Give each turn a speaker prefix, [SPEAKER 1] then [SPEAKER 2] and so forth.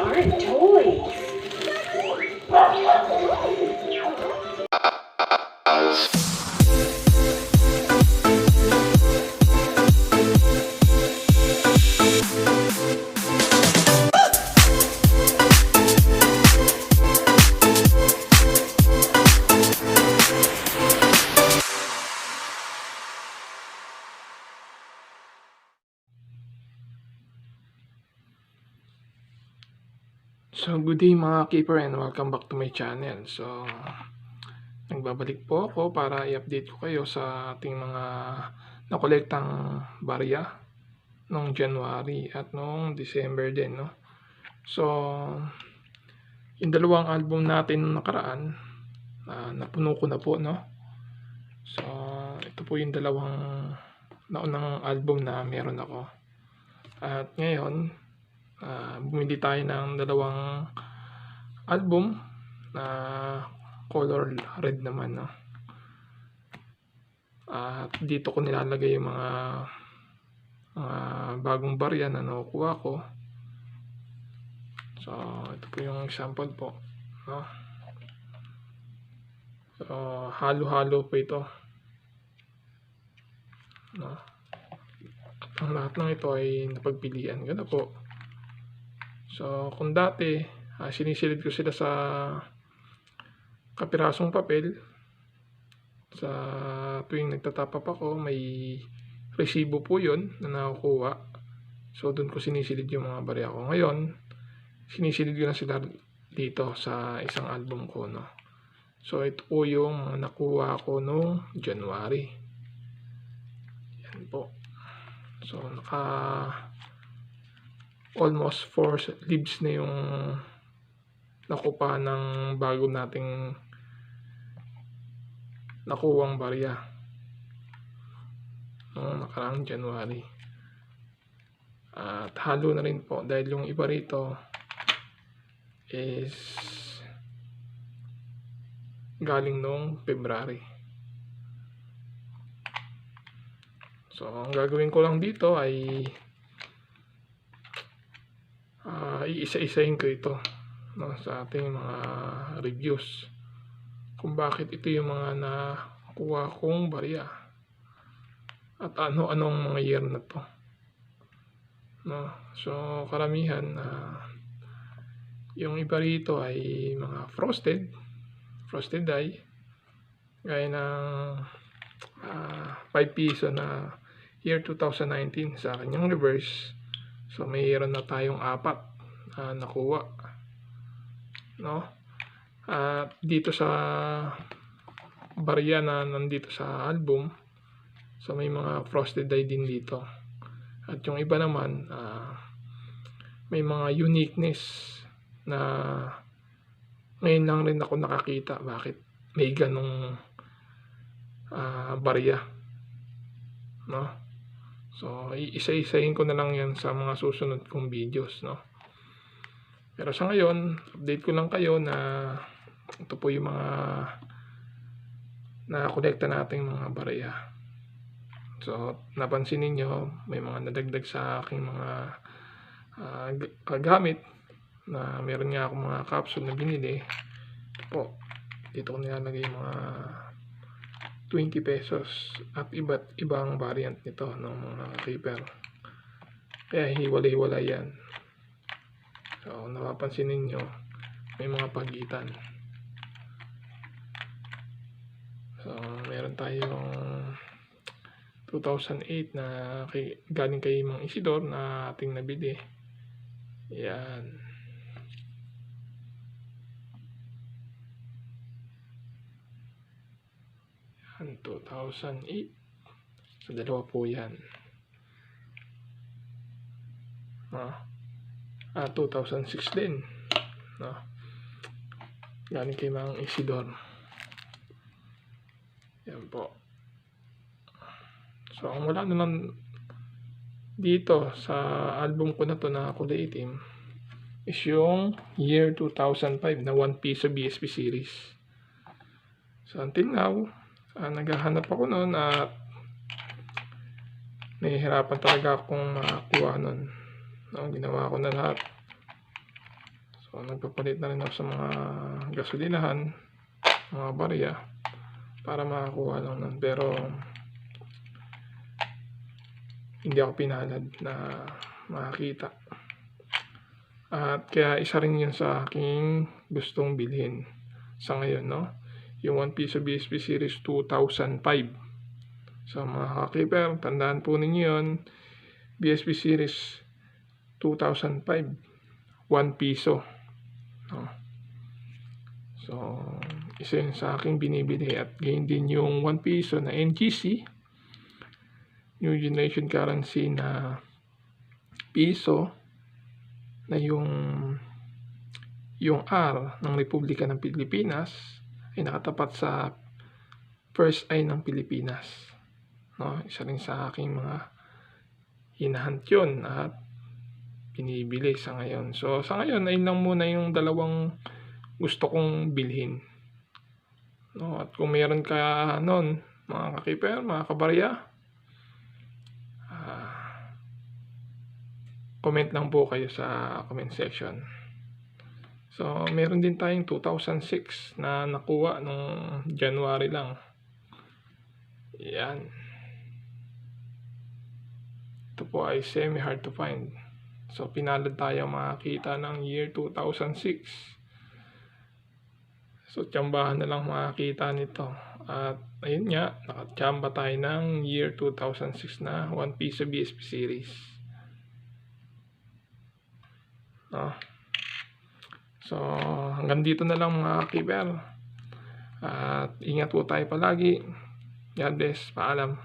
[SPEAKER 1] aren't toys.
[SPEAKER 2] So, good day mga keeper and welcome back to my channel. So, nagbabalik po ako para i-update ko kayo sa ating mga nakolektang barya noong January at noong December din, no? So, yung dalawang album natin nung nakaraan, napuno ko na po, no? So, ito po yung dalawang naunang album na meron ako. At ngayon, bumili tayo ng dalawang album na color red naman, no? At dito ko nilalagay yung mga bagong barya na nakukuha ko. So ito po yung example po, no? So halo-halo po ito, no? At ang lahat ng ito ay napagpilian ko na po. So, kung dati, sinisilid ko sila sa kapirasong papel, sa tuwing nagtatapap ako, may resibo po yun na nakukuha. So, doon ko sinisilid yung mga barya ko. Ngayon, sinisilid ko na sila dito sa isang album ko, no? So, ito po yung nakuha ko noong January. Yan po. So, almost 4 leaves na yung nakuha ng bago nating nakuwang barya noong nakaraang January. At halo na rin po dahil yung iba rito is galing noong February. So ang gagawin ko lang dito ay iisa-isahin ko ito, no, sa ating mga reviews kung bakit ito yung mga nakuha kong barya at ano-anong mga year na to, no? So karamihan yung iba rito ay mga frosted die gaya ng 5 piso na year 2019 sa kanyang reverse. So mayroon na tayong 4 nakuha, no? At dito sa barya na nandito sa album, so may mga frosted die din dito. At yung iba naman, may mga uniqueness na ngayon lang rin ako nakakita bakit may ganong barya, no? So, iisa-isahin ko na lang yan sa mga susunod kong videos, no? Pero sa ngayon, update ko lang kayo na ito po yung mga na-kolekta nating mga barya. So, napansin ninyo, may mga nadagdag sa aking mga gamit na meron nga akong mga capsule na binili. Ito po, dito ko nilalagay mga 20 pesos at iba't ibang variant nito ng mga keeper. Kaya hiwalay-hiwalay yan. So, napapansin ninyo, may mga pagitan. So, meron tayong 2008 na galing kay Mang Isidor na ating nabili. Yan. Yan, 2008. So, dalawa po yan. 2006 din, no? Galing kay Mang Isidor. Yan po. So ang wala naman dito sa album ko na to na kulay itim is yung year 2005 na 1 piso BSP series. So until now, naghahanap ako noon at nahihirapan talaga akong makakuha noon. No, ginawa ko na lahat. So, nagpapalit na rin ako sa mga gasolinahan, mga barya, para makakuha lang nun. Pero, hindi ako pinalad na makakita. At kaya isa rin yun sa aking gustong bilhin sa ngayon, no? Yung 1 piso BSP Series 2005. So, mga ka-keeper, tandaan po ninyo yun. BSP Series 2005, 1 piso. No? So, isa yun sa aking binibili. At gain din yung 1 piso na NGC, New Generation Currency na piso, na yung R ng Republika ng Pilipinas ay nakatapat sa first eye ng Pilipinas. No? Isa rin sa aking mga hinahunt yun at binibili sa ngayon. So, sa ngayon, ayun lang muna yung dalawang gusto kong bilhin. No? At kung meron ka nun, mga ka-keeper, mga kabarya, comment lang po kayo sa comment section. So, meron din tayong 2006 na nakuha nung January lang. Yan. Ito po ay semi-hard to find. So, pinalad tayo makakita ng year 2006. So, tsambahan na lang makakita nito. At, ayun nga, nakatsamba tayo ng year 2006 na 1 piso BSP series. No? So, hanggang dito na lang mga keeper. At ingat po tayo palagi. God bless. Paalam.